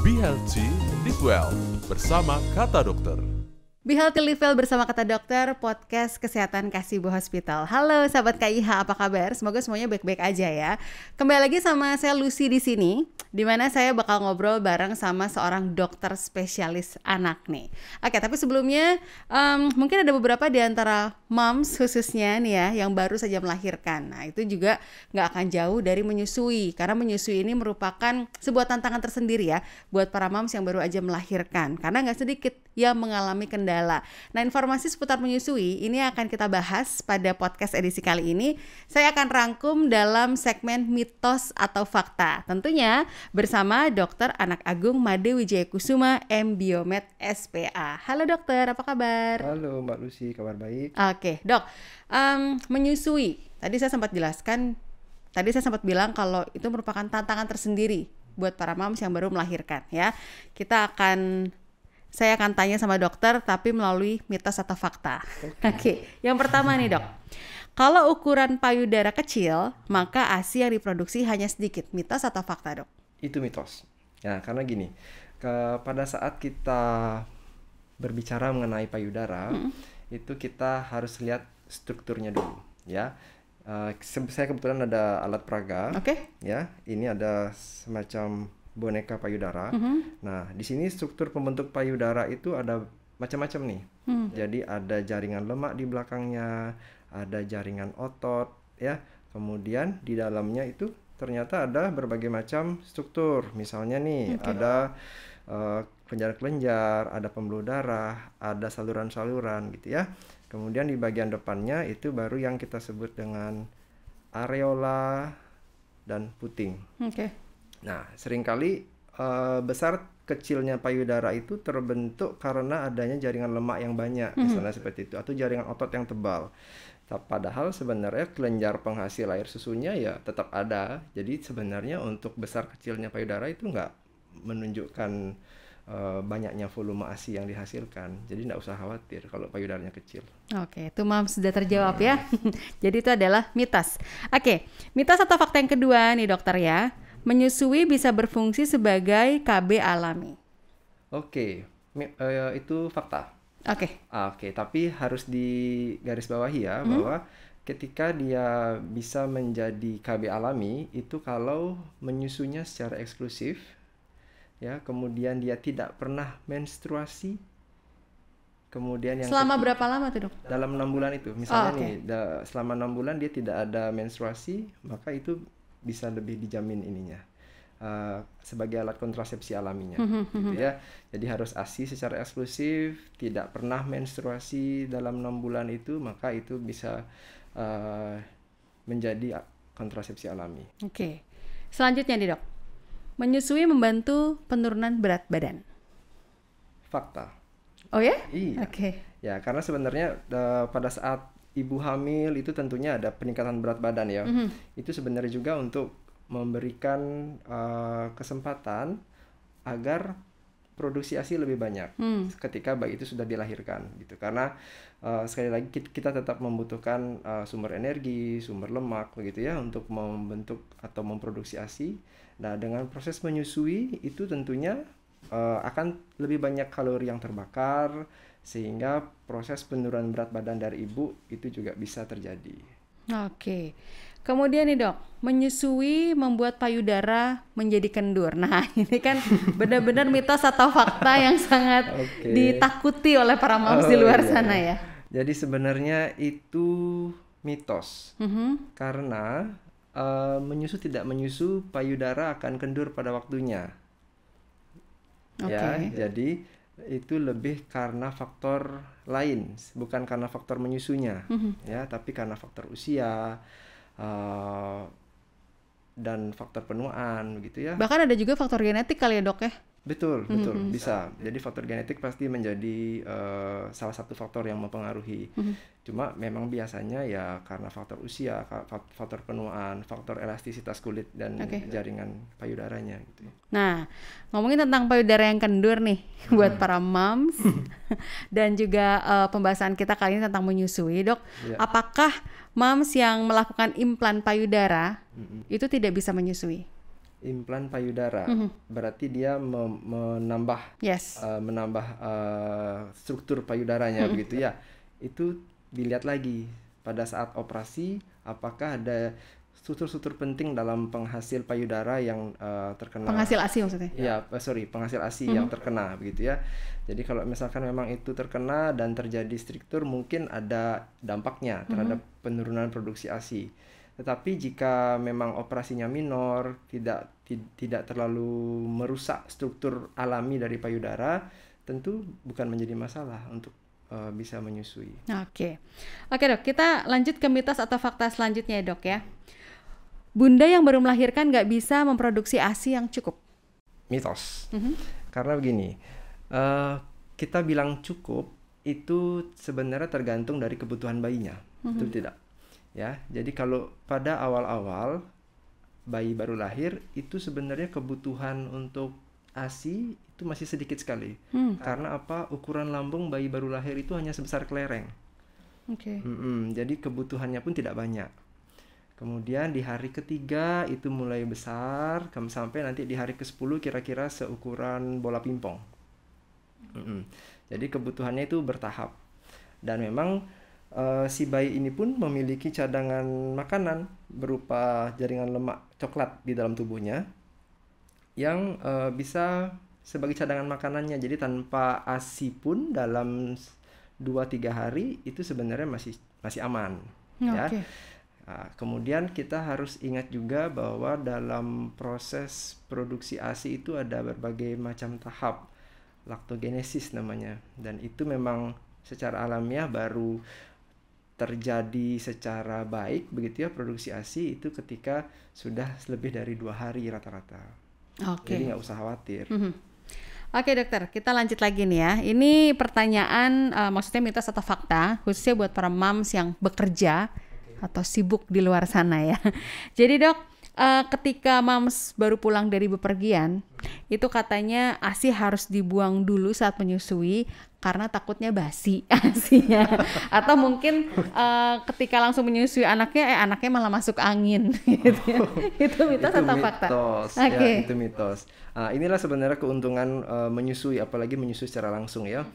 Be Healthy, Live Well bersama Kata Dokter. Be Healthy Live Well bersama Kata Dokter, podcast kesehatan Kasibo Hospital. Halo sahabat KIH, apa kabar? Semoga semuanya baik-baik aja ya. Kembali lagi sama saya Lucy di sini, di mana saya bakal ngobrol bareng sama seorang dokter spesialis anak nih. Oke, tapi sebelumnya mungkin ada beberapa di antara moms khususnya nih ya yang baru saja melahirkan. Nah, itu juga nggak akan jauh dari menyusui, karena menyusui ini merupakan sebuah tantangan tersendiri ya buat para moms yang baru aja melahirkan, karena nggak sedikit yang mengalami kendala. Nah, informasi seputar menyusui ini akan kita bahas pada podcast edisi kali ini. Saya akan rangkum dalam segmen mitos atau fakta. Tentunya bersama Dr. Anak Agung Made Wijayakusuma, M.Biomed SPA. Halo dokter, apa kabar? Halo Mbak Lucy, kabar baik. Oke, dok. Menyusui. Tadi saya sempat bilang kalau itu merupakan tantangan tersendiri buat para moms yang baru melahirkan ya. Saya akan tanya sama dokter, tapi melalui mitos atau fakta. Oke. Yang pertama nih dok, kalau ukuran payudara kecil, maka ASI yang diproduksi hanya sedikit. Mitos atau fakta dok? Itu mitos. Ya, karena gini, pada saat kita berbicara mengenai payudara, itu kita harus lihat strukturnya dulu, ya. Saya kebetulan ada alat peraga, ya. Ini ada semacam boneka payudara. Nah, di sini struktur pembentuk payudara itu ada macam-macam nih. Jadi ada jaringan lemak di belakangnya, ada jaringan otot, ya. Kemudian di dalamnya itu ternyata ada berbagai macam struktur. Misalnya nih, ada kelenjar-kelenjar, ada pembuluh darah, ada saluran-saluran gitu ya. Kemudian di bagian depannya itu baru yang kita sebut dengan areola dan puting. Nah, seringkali besar kecilnya payudara itu terbentuk karena adanya jaringan lemak yang banyak, misalnya seperti itu, atau jaringan otot yang tebal. Padahal sebenarnya kelenjar penghasil air susunya ya tetap ada. Jadi sebenarnya untuk besar kecilnya payudara itu nggak menunjukkan banyaknya volume ASI yang dihasilkan. Jadi nggak usah khawatir kalau payudaranya kecil. Oke, itu moms sudah terjawab ya. Jadi itu adalah mitos. Oke, mitos atau fakta yang kedua nih dokter ya. Menyusui bisa berfungsi sebagai KB alami. Oke, itu fakta. Oke, tapi harus digarisbawahi ya bahwa ketika dia bisa menjadi KB alami itu kalau menyusunya secara eksklusif, ya, kemudian dia tidak pernah menstruasi, kemudian yang selama berapa lama tuh dok? Dalam 6 bulan itu, misalnya selama 6 bulan dia tidak ada menstruasi, maka itu bisa lebih dijamin ininya sebagai alat kontrasepsi alaminya, gitu ya. Jadi harus ASI secara eksklusif, tidak pernah menstruasi dalam 6 bulan itu, maka itu bisa menjadi kontrasepsi alami. Oke. Selanjutnya nih dok, menyusui membantu penurunan berat badan. Fakta. Oh ya? Iya. Ya, karena sebenarnya pada saat ibu hamil itu tentunya ada peningkatan berat badan ya. Itu sebenarnya juga untuk memberikan kesempatan agar produksi ASI lebih banyak ketika bayi itu sudah dilahirkan gitu. Karena sekali lagi kita tetap membutuhkan sumber energi, sumber lemak begitu ya untuk membentuk atau memproduksi ASI. Nah, dengan proses menyusui itu tentunya akan lebih banyak kalori yang terbakar, sehingga proses penurunan berat badan dari ibu itu juga bisa terjadi. Oke. Kemudian nih dok, menyusui membuat payudara menjadi kendur. Nah, ini kan benar-benar mitos atau fakta yang sangat ditakuti oleh para moms di luar sana ya. Jadi sebenarnya itu mitos. Karena menyusu tidak menyusu, payudara akan kendur pada waktunya. Ya, jadi itu lebih karena faktor lain, bukan karena faktor menyusunya, ya, tapi karena faktor usia dan faktor penuaan, begitu ya. Bahkan ada juga faktor genetik kali ya dok ya? Betul, bisa. Jadi faktor genetik pasti menjadi salah satu faktor yang mempengaruhi. Cuma memang biasanya ya karena faktor usia, faktor penuaan, faktor elastisitas kulit dan jaringan payudaranya gitu. Nah, ngomongin tentang payudara yang kendur nih buat para moms dan juga pembahasan kita kali ini tentang menyusui, dok. Apakah moms yang melakukan implan payudara itu tidak bisa menyusui? implan payudara. Berarti dia menambah Yes. struktur payudaranya begitu ya. Itu dilihat lagi pada saat operasi apakah ada struktur-struktur penting dalam penghasil payudara yang terkena. Penghasil ASI maksudnya? Ya, penghasil ASI yang terkena begitu ya. Jadi kalau misalkan memang itu terkena dan terjadi struktur, mungkin ada dampaknya terhadap penurunan produksi ASI. Tetapi jika memang operasinya minor, tidak terlalu merusak struktur alami dari payudara, tentu bukan menjadi masalah untuk bisa menyusui. Oke, Dok, kita lanjut ke mitos atau fakta selanjutnya ya, Dok ya. Bunda yang baru melahirkan nggak bisa memproduksi ASI yang cukup. Mitos. Karena begini, kita bilang cukup itu sebenarnya tergantung dari kebutuhan bayinya, betul tidak? Ya, jadi kalau pada awal-awal bayi baru lahir itu sebenarnya kebutuhan untuk ASI itu masih sedikit sekali. Karena apa? Ukuran lambung bayi baru lahir itu hanya sebesar kelereng. Oke. Jadi kebutuhannya pun tidak banyak. Kemudian di hari ketiga itu mulai besar, sampai nanti di hari ke-10 kira-kira seukuran bola pingpong. Jadi kebutuhannya itu bertahap. Dan memang si bayi ini pun memiliki cadangan makanan berupa jaringan lemak coklat di dalam tubuhnya yang bisa sebagai cadangan makanannya. Jadi tanpa ASI pun dalam 2-3 hari itu sebenarnya masih aman. Ya. Kemudian kita harus ingat juga bahwa dalam proses produksi ASI itu ada berbagai macam tahap, laktogenesis namanya, dan itu memang secara alamiah baru terjadi secara baik begitu ya produksi ASI itu ketika sudah lebih dari 2 hari rata-rata. Jadi nggak usah khawatir. Oke dokter, kita lanjut lagi nih ya. Ini pertanyaan maksudnya mitos atau fakta khususnya buat para moms yang bekerja atau sibuk di luar sana ya. Jadi dok, ketika moms baru pulang dari bepergian, itu katanya ASI harus dibuang dulu saat menyusui karena takutnya basi ASInya. Atau mungkin ketika langsung menyusui anaknya malah masuk angin gitu ya. Itu mitos atau fakta? Ya, itu mitos. Inilah sebenarnya keuntungan menyusui, apalagi menyusui secara langsung ya.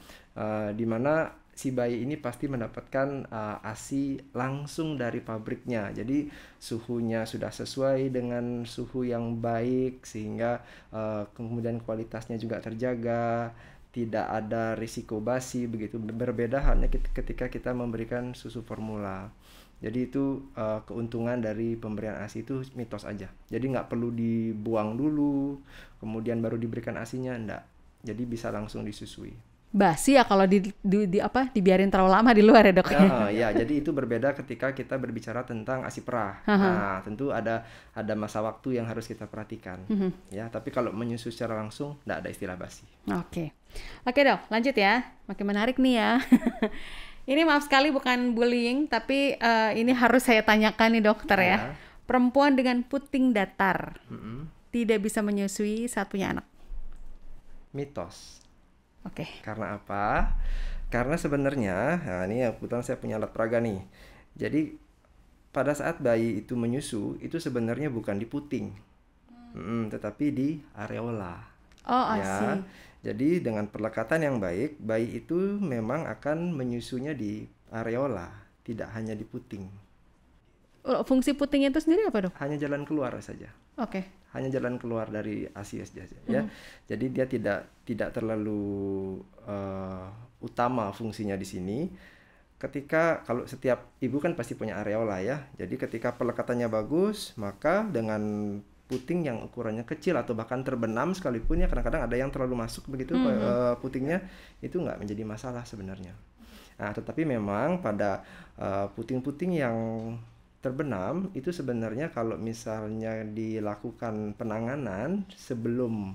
Di mana si bayi ini pasti mendapatkan ASI langsung dari pabriknya. Jadi suhunya sudah sesuai dengan suhu yang baik sehingga kemudian kualitasnya juga terjaga, tidak ada risiko basi begitu. Berbeda halnya ketika kita memberikan susu formula. Jadi itu keuntungan dari pemberian ASI itu mitos aja. Jadi nggak perlu dibuang dulu, kemudian baru diberikan ASInya, enggak. Jadi bisa langsung disusui. Basi ya kalau dibiarin terlalu lama di luar ya dok? Ya, jadi itu berbeda ketika kita berbicara tentang ASI perah. Nah, tentu ada masa waktu yang harus kita perhatikan. Ya, tapi kalau menyusui secara langsung, tidak ada istilah basi. Oke dok, lanjut ya. Makin menarik nih ya. Ini maaf sekali bukan bullying, tapi ini harus saya tanyakan nih dokter ya. Perempuan dengan puting datar tidak bisa menyusui saat punya anak. Mitos. Karena apa? Karena sebenarnya, nah ini ya kebetulan saya punya alat peraga nih. Jadi pada saat bayi itu menyusu, itu sebenarnya bukan di puting, tetapi di areola. Ya. Jadi dengan perlekatan yang baik, bayi itu memang akan menyusunya di areola, tidak hanya di puting. Fungsi putingnya itu sendiri apa dok? Hanya jalan keluar saja. Hanya jalan keluar dari ASI saja ya. Jadi dia tidak terlalu utama fungsinya di sini. Ketika kalau setiap ibu kan pasti punya areola ya. Jadi ketika pelekatannya bagus, maka dengan puting yang ukurannya kecil atau bahkan terbenam sekalipun ya, kadang-kadang ada yang terlalu masuk begitu putingnya, itu nggak menjadi masalah sebenarnya. Nah, tetapi memang pada puting-puting yang terbenam itu sebenarnya kalau misalnya dilakukan penanganan sebelum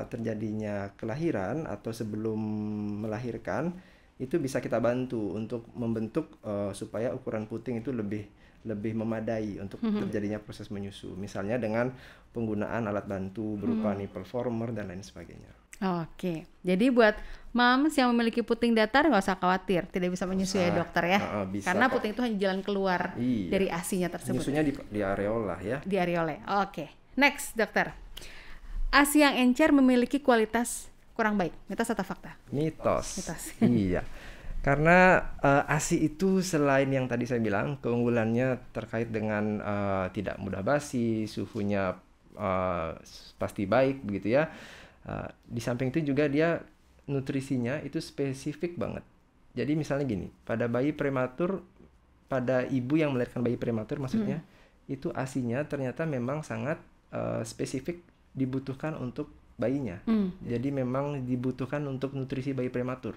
terjadinya kelahiran atau sebelum melahirkan, itu bisa kita bantu untuk membentuk supaya ukuran puting itu lebih memadai untuk terjadinya proses menyusu. Misalnya dengan penggunaan alat bantu berupa nipple former dan lain sebagainya. Jadi buat moms yang memiliki puting datar nggak usah khawatir, tidak bisa menyusui ya dokter ya. Karena puting itu hanya jalan keluar dari ASI-nya tersebut. Menyusunya di areola ya. Di areola. next dokter. ASI yang encer memiliki kualitas kurang baik. Mitos atau fakta? Mitos. Mitos. Iya. Karena ASI itu selain yang tadi saya bilang, keunggulannya terkait dengan tidak mudah basi, suhunya pasti baik begitu ya. Di samping itu juga dia nutrisinya itu spesifik banget. Jadi misalnya gini, pada bayi prematur, pada ibu yang melahirkan bayi prematur maksudnya, itu ASI-nya ternyata memang sangat spesifik dibutuhkan untuk bayinya. Jadi memang dibutuhkan untuk nutrisi bayi prematur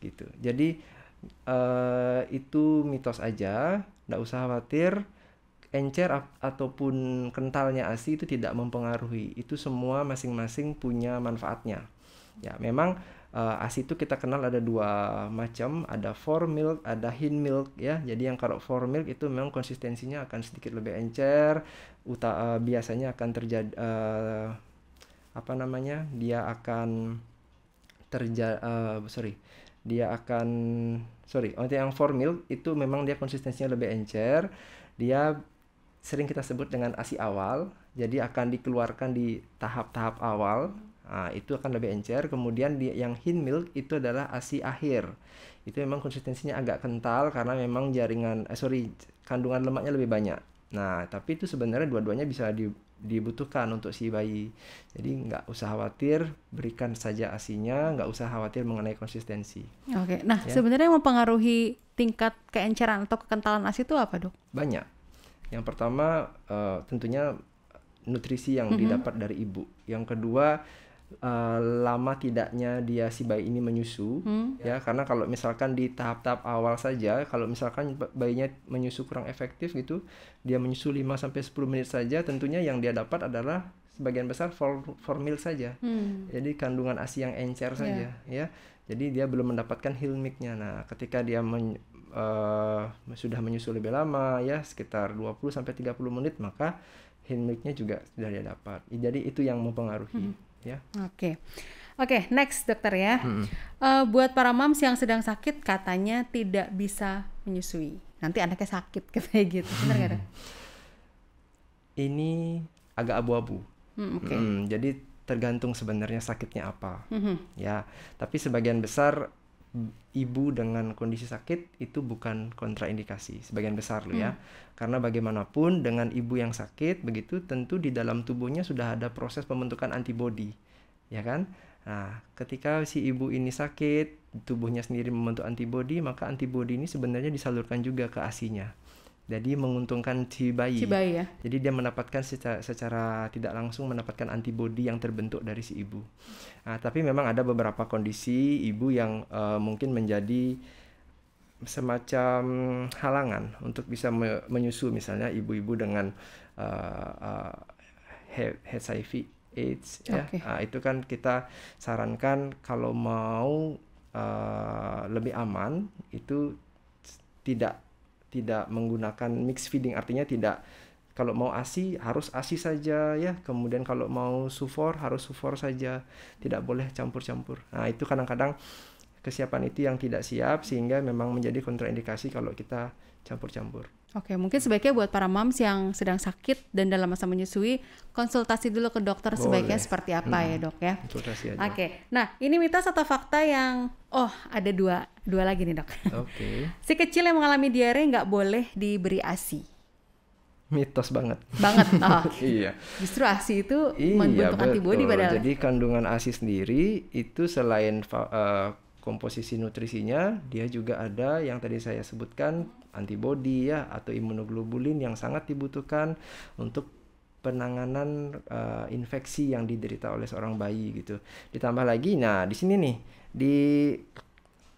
gitu. Jadi itu mitos aja, nggak usah khawatir. Encer ataupun kentalnya ASI itu tidak mempengaruhi. Itu semua masing-masing punya manfaatnya. Ya, memang ASI itu kita kenal ada dua macam, ada fore milk, ada hind milk ya. Jadi yang kalau fore milk itu memang konsistensinya akan sedikit lebih encer, biasanya akan terjadi dia akan untuk yang fore milk itu memang dia konsistensinya lebih encer, dia sering kita sebut dengan ASI awal, jadi akan dikeluarkan di tahap-tahap awal. Nah, itu akan lebih encer. Kemudian yang hind milk itu adalah ASI akhir. Itu memang konsistensinya agak kental karena memang kandungan lemaknya lebih banyak. Nah, tapi itu sebenarnya dua-duanya bisa dibutuhkan untuk si bayi. Jadi nggak usah khawatir, berikan saja ASI-nya, nggak usah khawatir mengenai konsistensi. Oke. Nah, sebenarnya yang mempengaruhi tingkat keenceran atau kekentalan ASI itu apa, Dok? Banyak. Yang pertama tentunya nutrisi yang didapat dari ibu. Yang kedua lama tidaknya si bayi ini menyusu ya, karena kalau misalkan di tahap-tahap awal saja, kalau misalkan bayinya menyusu kurang efektif gitu, dia menyusu 5-10 menit saja, tentunya yang dia dapat adalah sebagian besar formil saja. Jadi kandungan ASI yang encer saja ya. Jadi dia belum mendapatkan hind milk-nya. Nah, ketika dia sudah menyusu lebih lama ya, sekitar 20-30 menit, maka hind milk-nya juga sudah dia dapat. Jadi itu yang mempengaruhi ya. Oke, next dokter ya. Buat para moms yang sedang sakit katanya tidak bisa menyusui. Nanti anaknya sakit kayak gitu. Benar nggak, Dok? Ini agak abu-abu. Jadi tergantung sebenarnya sakitnya apa. Ya, tapi sebagian besar ibu dengan kondisi sakit itu bukan kontraindikasi, sebagian besar loh ya. Karena bagaimanapun dengan ibu yang sakit begitu, tentu di dalam tubuhnya sudah ada proses pembentukan antibodi, ya kan? Nah, ketika si ibu ini sakit, tubuhnya sendiri membentuk antibodi, maka antibodi ini sebenarnya disalurkan juga ke ASI-nya. Jadi menguntungkan si bayi ya. Jadi dia mendapatkan secara tidak langsung mendapatkan antibodi yang terbentuk dari si ibu. Nah, tapi memang ada beberapa kondisi ibu yang mungkin menjadi semacam halangan untuk bisa menyusu, misalnya ibu-ibu dengan HIV AIDS ya. Nah, itu kan kita sarankan kalau mau lebih aman itu tidak menggunakan mix feeding, artinya tidak, kalau mau ASI harus ASI saja ya, kemudian kalau mau sufor harus sufor saja, tidak boleh campur-campur. Nah, itu kadang-kadang kesiapan itu yang tidak siap sehingga memang menjadi kontraindikasi kalau kita campur-campur. Oke, mungkin sebaiknya buat para moms yang sedang sakit dan dalam masa menyusui, konsultasi dulu ke dokter. Boleh. Sebaiknya seperti apa ya, Dok ya? Konsultasi aja. Oke. Nah, ini mitos atau fakta yang ada dua lagi nih, Dok. Oke. Si kecil yang mengalami diare nggak boleh diberi ASI. Mitos banget. Iya. Justru ASI itu membentuk antibodi padahal. Jadi kandungan ASI sendiri itu selain komposisi nutrisinya, dia juga ada yang tadi saya sebutkan, antibodi ya, atau imunoglobulin yang sangat dibutuhkan untuk penanganan infeksi yang diderita oleh seorang bayi gitu. Ditambah lagi, nah di sini nih, di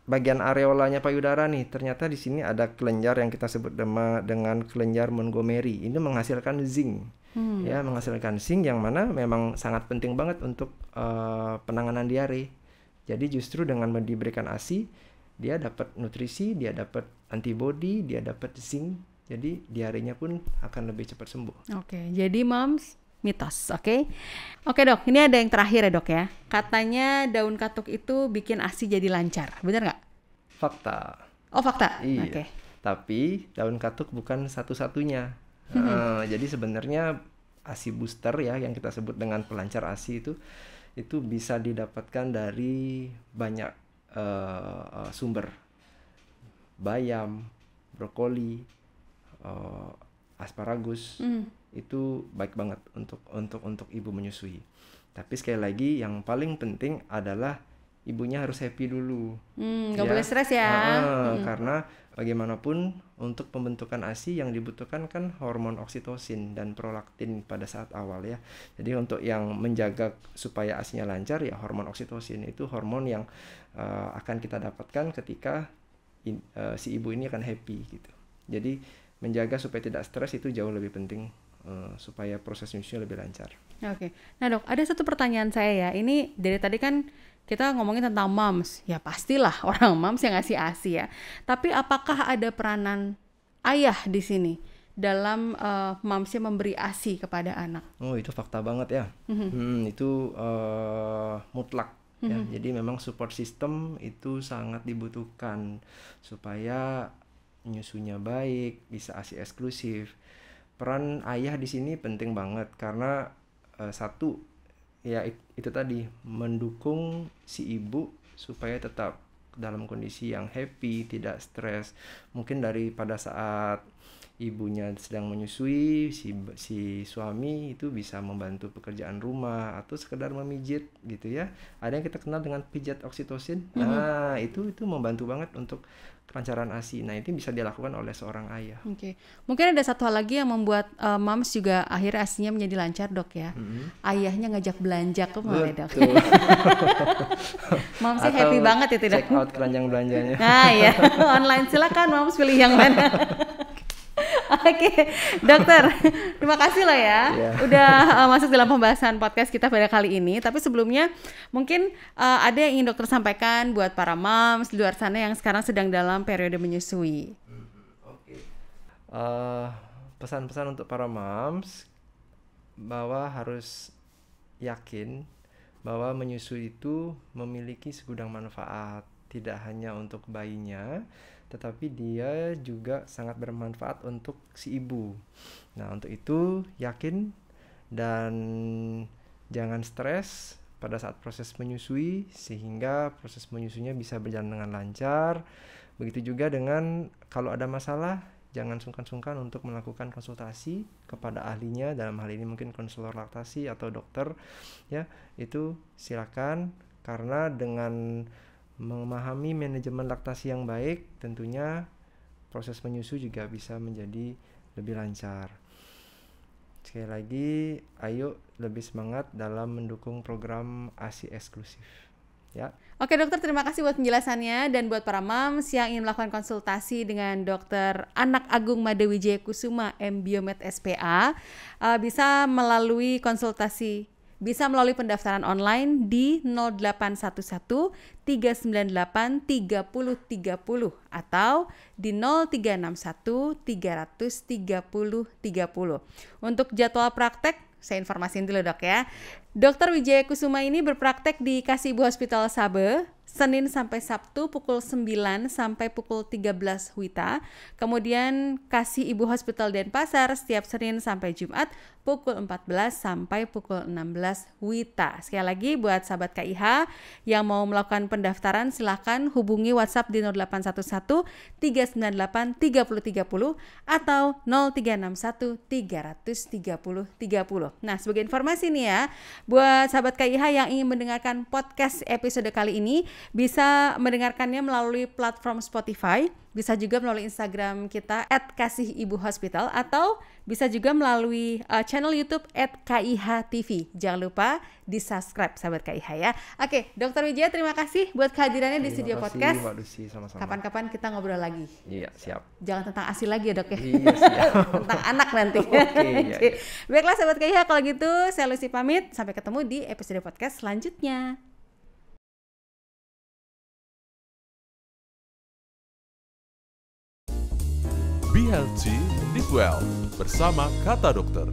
bagian areolanya payudara nih, ternyata di sini ada kelenjar yang kita sebut dengan kelenjar Montgomery. Ini menghasilkan zinc. Ya, menghasilkan zinc yang mana memang sangat penting banget untuk penanganan diare. Jadi justru dengan diberikan ASI, dia dapat nutrisi, dia dapat antibodi, dia dapat zinc. Jadi diarenya pun akan lebih cepat sembuh. Oke, jadi moms mitos, oke? Oke, Dok, ini ada yang terakhir ya, Dok ya. Katanya daun katuk itu bikin ASI jadi lancar, benar nggak? Fakta. Oh, fakta? Iya. Oke. Tapi daun katuk bukan satu-satunya. Jadi sebenarnya ASI booster ya, yang kita sebut dengan pelancar ASI itu bisa didapatkan dari banyak sumber. Bayam, brokoli, asparagus itu baik banget untuk ibu menyusui. Tapi sekali lagi yang paling penting adalah ibunya harus happy dulu. Nggak boleh stres ya. Karena bagaimanapun untuk pembentukan ASI yang dibutuhkan kan hormon oksitosin dan prolaktin pada saat awal ya. Jadi untuk yang menjaga supaya ASInya lancar ya hormon oksitosin itu hormon yang akan kita dapatkan ketika si ibu ini akan happy gitu. Jadi menjaga supaya tidak stres itu jauh lebih penting supaya proses nyusunya lebih lancar. Oke. Nah dok, ada satu pertanyaan saya ya. Ini dari tadi kan kita ngomongin tentang moms. Ya pastilah orang moms yang ngasih ASI ya. Tapi apakah ada peranan ayah di sini dalam momsnya memberi ASI kepada anak? Oh itu fakta banget ya. Itu mutlak. Ya. Jadi memang support system itu sangat dibutuhkan supaya nyusunya baik, bisa ASI eksklusif. Peran ayah di sini penting banget karena satu ya itu tadi mendukung si ibu supaya tetap dalam kondisi yang happy, tidak stres. Mungkin pada saat ibunya sedang menyusui, si suami itu bisa membantu pekerjaan rumah atau sekedar memijit gitu ya. Ada yang kita kenal dengan pijat oksitosin. Nah, itu membantu banget untuk kelancaran ASI. Nah, itu bisa dilakukan oleh seorang ayah. Oke. Mungkin ada satu hal lagi yang membuat moms juga akhirnya ASInya menjadi lancar, Dok ya. Ayahnya ngajak belanja ke mana, Dok? Moms sih happy banget ya, tidak? Check out keranjang belanjanya. Nah, ya. Online silakan moms pilih yang mana. Oke, dokter, terima kasih loh ya, udah masuk dalam pembahasan podcast kita pada kali ini. Tapi sebelumnya mungkin ada yang ingin dokter sampaikan buat para moms di luar sana yang sekarang sedang dalam periode menyusui. Pesan-pesan untuk para moms bahwa harus yakin bahwa menyusui itu memiliki segudang manfaat, tidak hanya untuk bayinya, tetapi dia juga sangat bermanfaat untuk si ibu. Nah, untuk itu yakin dan jangan stres pada saat proses menyusui sehingga proses menyusunya bisa berjalan dengan lancar. Begitu juga dengan kalau ada masalah, jangan sungkan-sungkan untuk melakukan konsultasi kepada ahlinya, dalam hal ini mungkin konselor laktasi atau dokter ya. Itu silakan, karena dengan memahami manajemen laktasi yang baik, tentunya proses menyusu juga bisa menjadi lebih lancar. Sekali lagi, ayo lebih semangat dalam mendukung program ASI eksklusif. Ya. Oke dokter, terima kasih buat penjelasannya. Dan buat para moms yang ingin melakukan konsultasi dengan Dokter Anak Agung Made Wijaya Kusuma M.Biomed SPA, bisa melalui pendaftaran online di 0811 398 3030 atau di 0361 300 3030. Untuk jadwal praktek, saya informasiin dulu dok ya. Dr. Wijaya Kusuma ini berpraktek di Kasih Ibu Hospital Sabe, Senin sampai Sabtu pukul 9 sampai pukul 13 WITA. Kemudian Kasih Ibu Hospital Denpasar setiap Senin sampai Jumat pukul 14 sampai pukul 16 WITA. Sekali lagi buat sahabat KIH yang mau melakukan pendaftaran silahkan hubungi WhatsApp di 0811 398 3030 atau 0361 300 3030. Nah, sebagai informasi nih ya, buat sahabat KIH yang ingin mendengarkan podcast episode kali ini bisa mendengarkannya melalui platform Spotify, bisa juga melalui Instagram kita @kasihibuhospital atau bisa juga melalui channel YouTube @KIHTV. Jangan lupa di-subscribe sahabat KIH ya. Oke, Dokter Wijaya terima kasih buat kehadirannya di studio podcast. Mbak Lucy, sama-sama. Kapan-kapan kita ngobrol lagi. Iya, siap. Jangan tentang ASI lagi ya dok ya. Iya, siap. Tentang anak nanti. Oke. Baiklah sahabat KIH, kalau gitu saya Lucy pamit. Sampai ketemu di episode podcast selanjutnya. Be Healthy, Live Well bersama Kata Dokter.